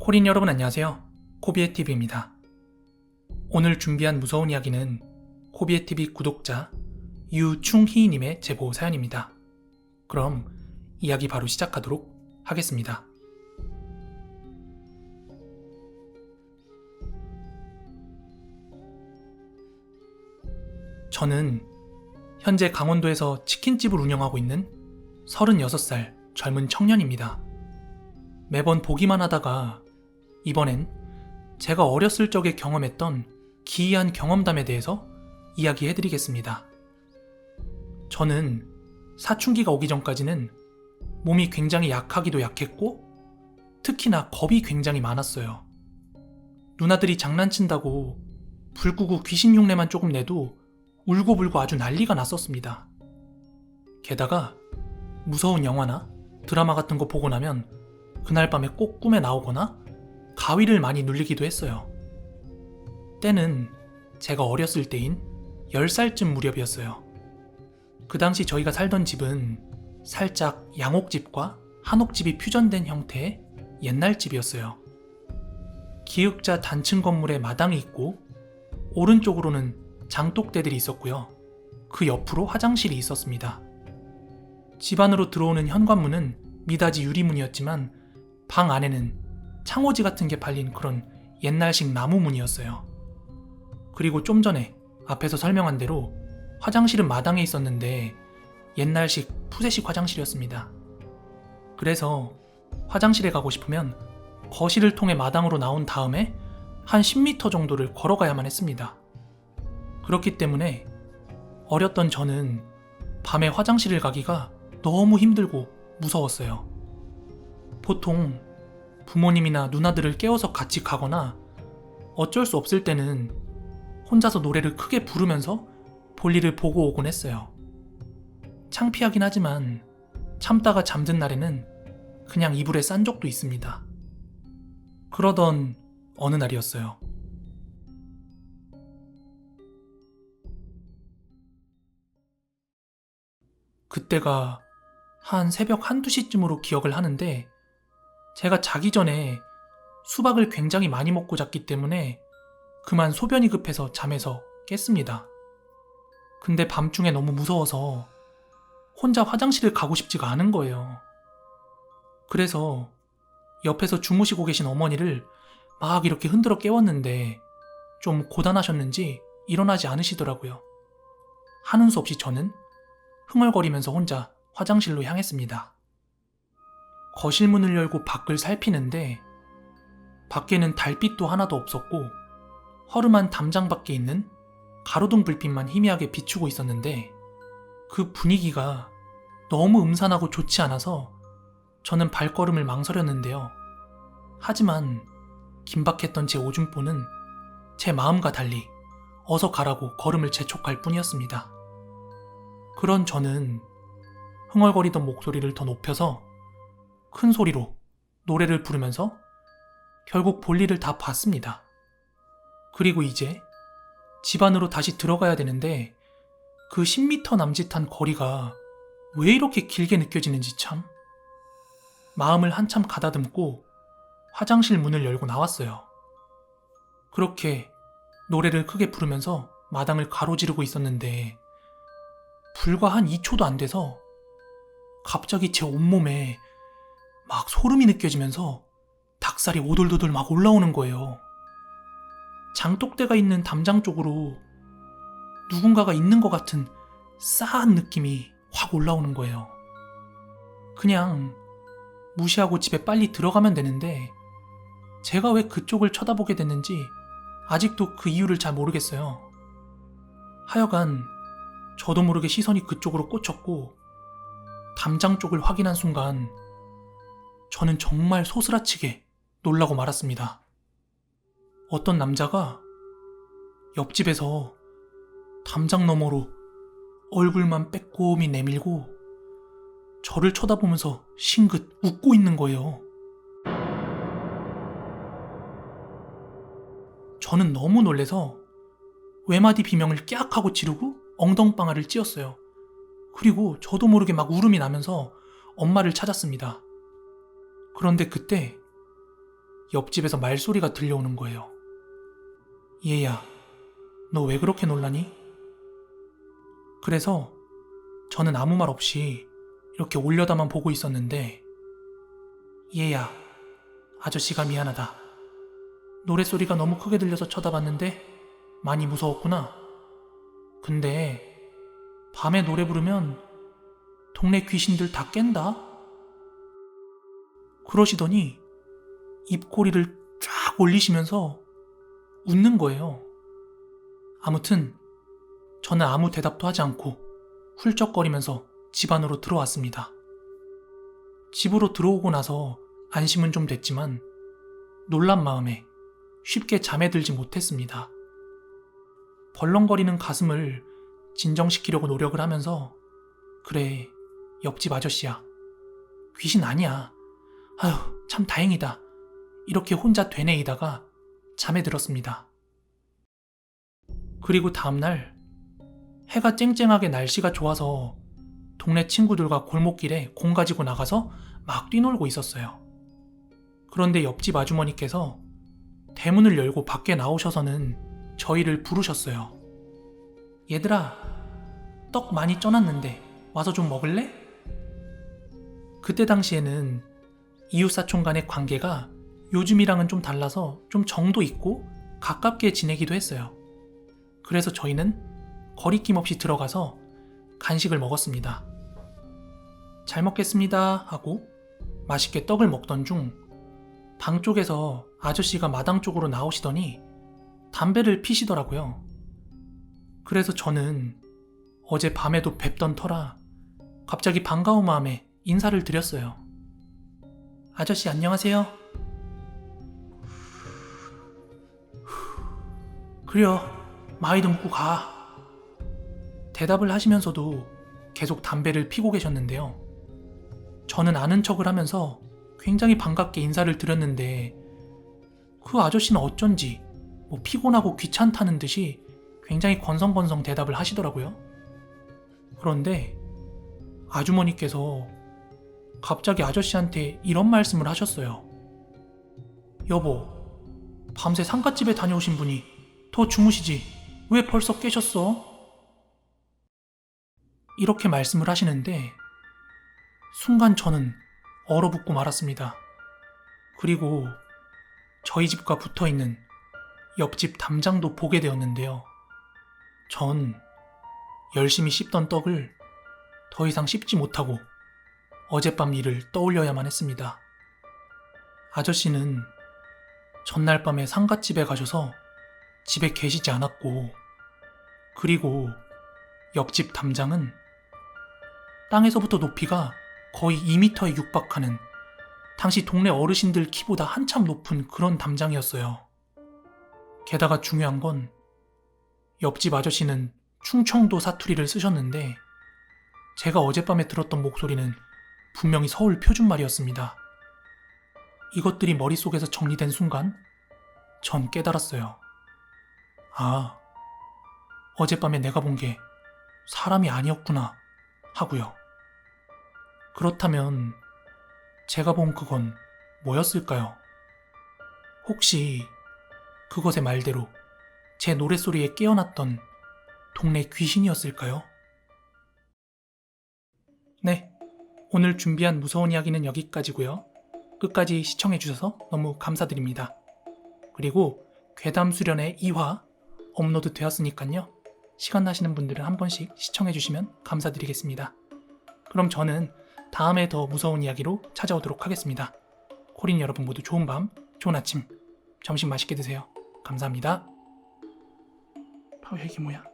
코린 여러분 안녕하세요. 코비의TV입니다. 오늘 준비한 무서운 이야기는 코비의TV 구독자 유충희님의 제보 사연입니다. 그럼 이야기 바로 시작하도록 하겠습니다. 저는 현재 강원도에서 치킨집을 운영하고 있는 36살 젊은 청년입니다. 매번 보기만 하다가 이번엔 제가 어렸을 적에 경험했던 기이한 경험담에 대해서 이야기해드리겠습니다. 저는 사춘기가 오기 전까지는 몸이 굉장히 약하기도 약했고 특히나 겁이 굉장히 많았어요. 누나들이 장난친다고 불 끄고 귀신 흉내만 조금 내도 울고불고 아주 난리가 났었습니다. 게다가 무서운 영화나 드라마 같은 거 보고 나면 그날 밤에 꼭 꿈에 나오거나 가위를 많이 눌리기도 했어요. 때는 제가 어렸을 때인 10살쯤 무렵이었어요. 그 당시 저희가 살던 집은 살짝 양옥집과 한옥집이 퓨전된 형태의 옛날 집이었어요. 기역자 단층 건물에 마당이 있고 오른쪽으로는 장독대들이 있었고요. 그 옆으로 화장실이 있었습니다. 집 안으로 들어오는 현관문은 미닫이 유리문이었지만 방 안에는 창호지 같은 게 발린 그런 옛날식 나무문이었어요. 그리고 좀 전에 앞에서 설명한 대로 화장실은 마당에 있었는데 옛날식 푸세식 화장실이었습니다. 그래서 화장실에 가고 싶으면 거실을 통해 마당으로 나온 다음에 한 10m 정도를 걸어가야만 했습니다. 그렇기 때문에 어렸던 저는 밤에 화장실을 가기가 너무 힘들고 무서웠어요. 보통 부모님이나 누나들을 깨워서 같이 가거나 어쩔 수 없을 때는 혼자서 노래를 크게 부르면서 볼일을 보고 오곤 했어요. 창피하긴 하지만 참다가 잠든 날에는 그냥 이불에 싼 적도 있습니다. 그러던 어느 날이었어요. 그때가 한 새벽 1~2시쯤으로 기억을 하는데 제가 자기 전에 수박을 굉장히 많이 먹고 잤기 때문에 그만 소변이 급해서 잠에서 깼습니다. 근데 밤중에 너무 무서워서 혼자 화장실을 가고 싶지가 않은 거예요. 그래서 옆에서 주무시고 계신 어머니를 막 이렇게 흔들어 깨웠는데 좀 고단하셨는지 일어나지 않으시더라고요. 하는 수 없이 저는 흥얼거리면서 혼자 화장실로 향했습니다. 거실 문을 열고 밖을 살피는데 밖에는 달빛도 하나도 없었고 허름한 담장 밖에 있는 가로등 불빛만 희미하게 비추고 있었는데 그 분위기가 너무 음산하고 좋지 않아서 저는 발걸음을 망설였는데요. 하지만 긴박했던 제 오줌보는 제 마음과 달리 어서 가라고 걸음을 재촉할 뿐이었습니다. 그런 저는 흥얼거리던 목소리를 더 높여서 큰 소리로 노래를 부르면서 결국 볼일을 다 봤습니다. 그리고 이제 집 안으로 다시 들어가야 되는데 그 10m 남짓한 거리가 왜 이렇게 길게 느껴지는지 참. 마음을 한참 가다듬고 화장실 문을 열고 나왔어요. 그렇게 노래를 크게 부르면서 마당을 가로지르고 있었는데 불과 한 2초도 안 돼서 갑자기 제 온몸에 막 소름이 느껴지면서 닭살이 오돌도돌 막 올라오는 거예요. 장독대가 있는 담장 쪽으로 누군가가 있는 것 같은 싸한 느낌이 확 올라오는 거예요. 그냥 무시하고 집에 빨리 들어가면 되는데 제가 왜 그쪽을 쳐다보게 됐는지 아직도 그 이유를 잘 모르겠어요. 하여간 저도 모르게 시선이 그쪽으로 꽂혔고 담장 쪽을 확인한 순간 저는 정말 소스라치게 놀라고 말았습니다. 어떤 남자가 옆집에서 담장 너머로 얼굴만 빼꼼히 내밀고 저를 쳐다보면서 싱긋 웃고 있는 거예요. 저는 너무 놀래서 외마디 비명을 깍 하고 지르고 엉덩방아를 찧었어요. 그리고 저도 모르게 막 울음이 나면서 엄마를 찾았습니다. 그런데 그때 옆집에서 말소리가 들려오는 거예요. 얘야, 너 왜 그렇게 놀라니? 그래서 저는 아무 말 없이 이렇게 올려다만 보고 있었는데, 얘야, 아저씨가 미안하다. 노랫소리가 너무 크게 들려서 쳐다봤는데 많이 무서웠구나. 근데 밤에 노래 부르면 동네 귀신들 다 깬다? 그러시더니 입꼬리를 쫙 올리시면서 웃는 거예요. 아무튼 저는 아무 대답도 하지 않고 훌쩍거리면서 집 안으로 들어왔습니다. 집으로 들어오고 나서 안심은 좀 됐지만 놀란 마음에 쉽게 잠에 들지 못했습니다. 벌렁거리는 가슴을 진정시키려고 노력을 하면서 그래, 옆집 아저씨야. 귀신 아니야. 아휴, 참 다행이다. 이렇게 혼자 되뇌이다가 잠에 들었습니다. 그리고 다음날 해가 쨍쨍하게 날씨가 좋아서 동네 친구들과 골목길에 공 가지고 나가서 막 뛰놀고 있었어요. 그런데 옆집 아주머니께서 대문을 열고 밖에 나오셔서는 저희를 부르셨어요. 얘들아, 떡 많이 쪄놨는데 와서 좀 먹을래? 그때 당시에는 이웃사촌 간의 관계가 요즘이랑은 좀 달라서 좀 정도 있고 가깝게 지내기도 했어요. 그래서 저희는 거리낌 없이 들어가서 간식을 먹었습니다. 잘 먹겠습니다 하고 맛있게 떡을 먹던 중 방 쪽에서 아저씨가 마당 쪽으로 나오시더니 담배를 피시더라고요. 그래서 저는 어제 밤에도 뵙던 터라 갑자기 반가운 마음에 인사를 드렸어요. 아저씨 안녕하세요. 그래요, 마이도 먹고 가. 대답을 하시면서도 계속 담배를 피고 계셨는데요. 저는 아는 척을 하면서 굉장히 반갑게 인사를 드렸는데 그 아저씨는 어쩐지 피곤하고 귀찮다는 듯이 굉장히 건성건성 대답을 하시더라고요. 그런데 아주머니께서 갑자기 아저씨한테 이런 말씀을 하셨어요. 여보, 밤새 상갓집에 다녀오신 분이 더 주무시지 왜 벌써 깨셨어? 이렇게 말씀을 하시는데 순간 저는 얼어붙고 말았습니다. 그리고 저희 집과 붙어있는 옆집 담장도 보게 되었는데요. 전 열심히 씹던 떡을 더 이상 씹지 못하고 어젯밤 일을 떠올려야만 했습니다. 아저씨는 전날 밤에 상갓집에 가셔서 집에 계시지 않았고, 그리고 옆집 담장은 땅에서부터 높이가 거의 2m에 육박하는 당시 동네 어르신들 키보다 한참 높은 그런 담장이었어요. 게다가 중요한 건 옆집 아저씨는 충청도 사투리를 쓰셨는데 제가 어젯밤에 들었던 목소리는 분명히 서울 표준말이었습니다. 이것들이 머릿속에서 정리된 순간 전 깨달았어요. 아, 어젯밤에 내가 본 게 사람이 아니었구나 하고요. 그렇다면 제가 본 그건 뭐였을까요? 혹시 그것의 말대로 제 노랫소리에 깨어났던 동네 귀신이었을까요? 네, 오늘 준비한 무서운 이야기는 여기까지고요. 끝까지 시청해주셔서 너무 감사드립니다. 그리고 괴담 수련의 2화 업로드 되었으니까요. 시간 나시는 분들은 한 번씩 시청해주시면 감사드리겠습니다. 그럼 저는 다음에 더 무서운 이야기로 찾아오도록 하겠습니다. 코린 여러분 모두 좋은 밤, 좋은 아침, 점심 맛있게 드세요. 감사합니다. 이게 뭐야?